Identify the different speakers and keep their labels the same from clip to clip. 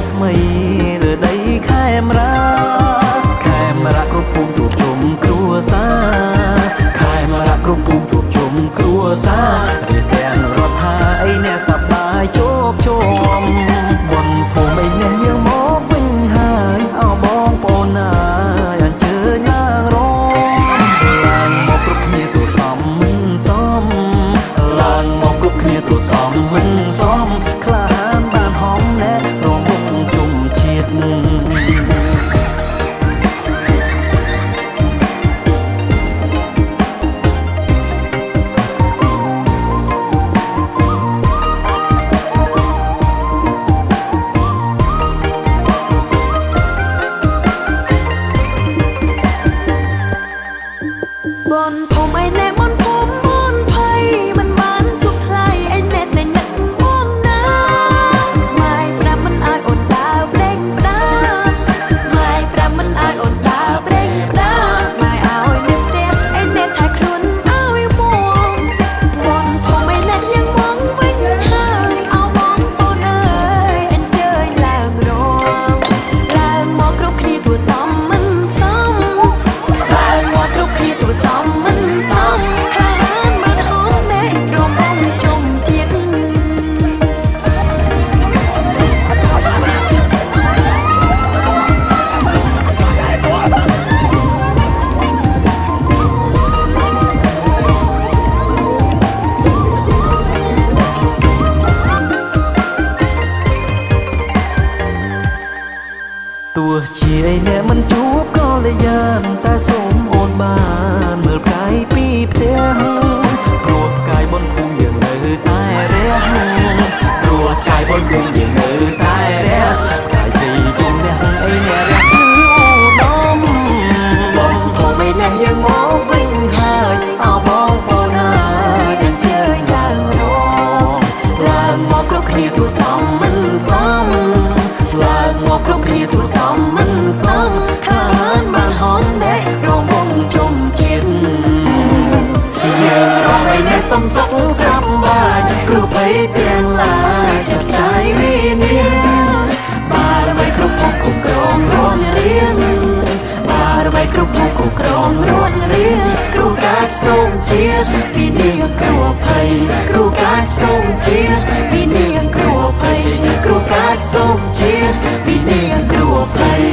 Speaker 1: ស្មីលើដីខេមរាគ្រប់ភូមិជួបជុំគ្រួសារខេមរាគ្រប់ភូមិជួបជុំគ្រួសាររៀបទាំងរដ្ឋាអីអ្នកសប្បាយជោគជុំបុណ្យភូមិអីអ្នកយើងមកវិញហើយអោបងប្អូនណាយអញ្ជើញឡើងរំឡើងមកគ្រប់គ្នាទូសំមិនសមឡើងមកគ្រប់គ្នាទូសំមិនសមក្លាហានបានហំណែរំវងជុំជាតិ
Speaker 2: บนผมไอ้แน่บนผมบนไผ่มันมันทุกไคลไอ้แน่ใส่หนักม่วงน้ำไม่ปรามันอายอดดาวเปล่งปราไม่ปรามันอายอดดาวเปล่งปราไม่เอาไอ้เน็ตเตี้ยไอ้เน็ตถ่ายครุนเอาไอ้ม่วงบนผมไอ้แน่ยังมองวิ่งหายเอามองบนเอ้ยเอ็นเจยแรงรวมแรงมองกรุบคลีตัวซ้ำมันซ้ำแรงมองกรุบคลีตัวซ้ำมันซ้ำคลานมันหอมแน่รวมวงจมจิต
Speaker 1: ទោះជាឯអ្នកមិនជួបក៏លយានតែសូមអូនបានមើលផ្កាយពីផ្ទះព្រោះផ្កាយបនភូមិយើងនៅតែរះព្រោះផ្កាយបនភូមិយើងនៅតែរះផ្កាយជ័យជុំអ្នកអីអ្នករះគឺអូដំបងភូមិឯអ្នកយើងមកវិញហើយអោបងប្អូនហើយអញ្ជើញឡើងរងឡើងមកគ្រប់គ្នាទូសំមិនសមឡើងមកគ្រប់គ្នាទូសំមិនសមខ្លានបានហំណែរងវងជុំជាតិយើងរងឲ្យអ្នកសំសុខសប្បាយគ្រប់បីទាំងឡាយចាប់ឆាយវិញ្ញាបារមីគ្រប់ភពគ្រប់គ្រងរនរៀងបារមីគ្រប់ភពគ្រប់គ្រងរនរៀងគ្រូកាចសូមជាវិញ្ញាគ្រូភ័យគ្រូកាចសូមជាវិញ្ញាគ្រូភ័យគ្រូកាចសូមជាវិញ្ញាគ្រូភ័យ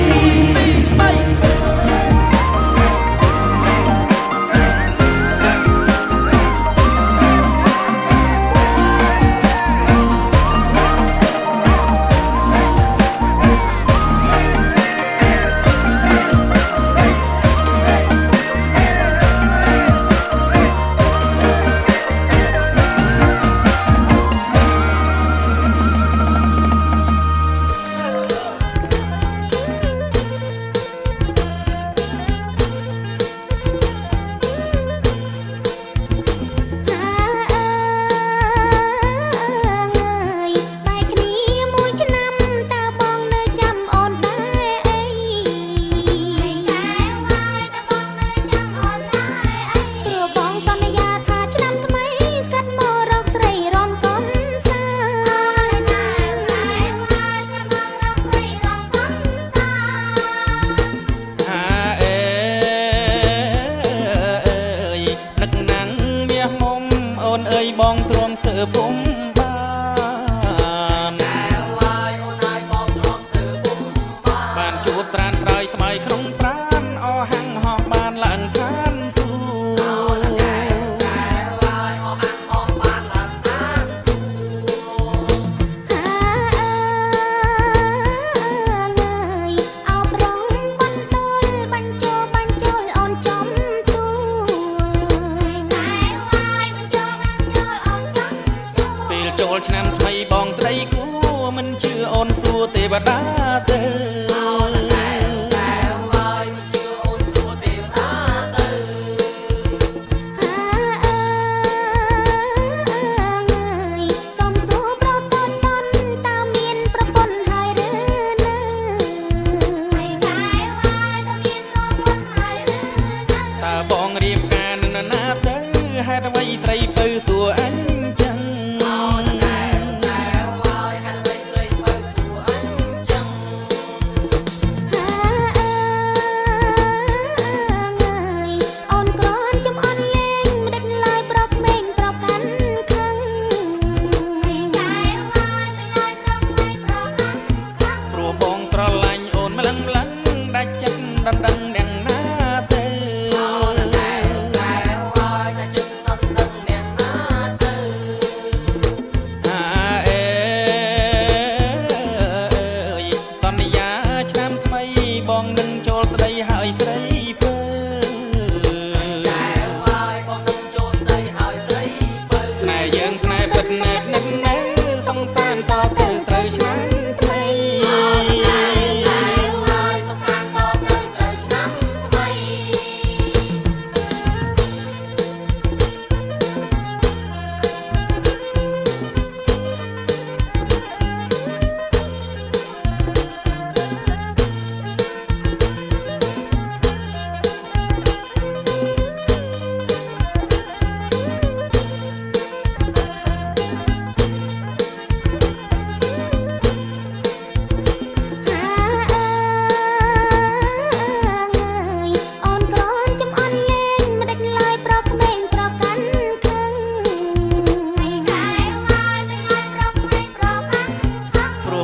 Speaker 1: បងទ្រាំស្ទើពុំបានជួបត្រានត្រៃស្មៃក្នុងប្រានអហាំងហោះបានឡើងឋានសួគ៌ចូលឆ្នាំថ្មីបងស្ដីគួរមិនជឿអូនសួរទេវតាទៅបងរៀបការណាទៅហេតុអ្វីស្រីពៅសួរអញចឹង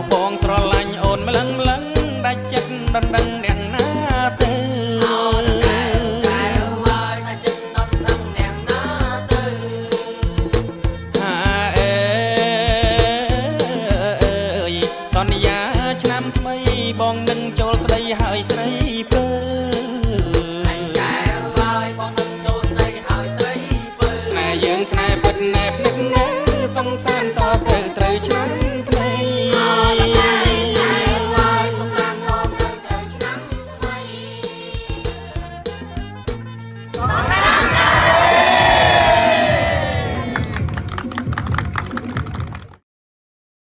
Speaker 3: លោកបងស្រឡាញ់អូនម្លឹងម្លឹងដាច់ចិត្តដណ្ដឹងអ្នកណាទៅសន្យាឆ្នាំថ្មីបងនឹង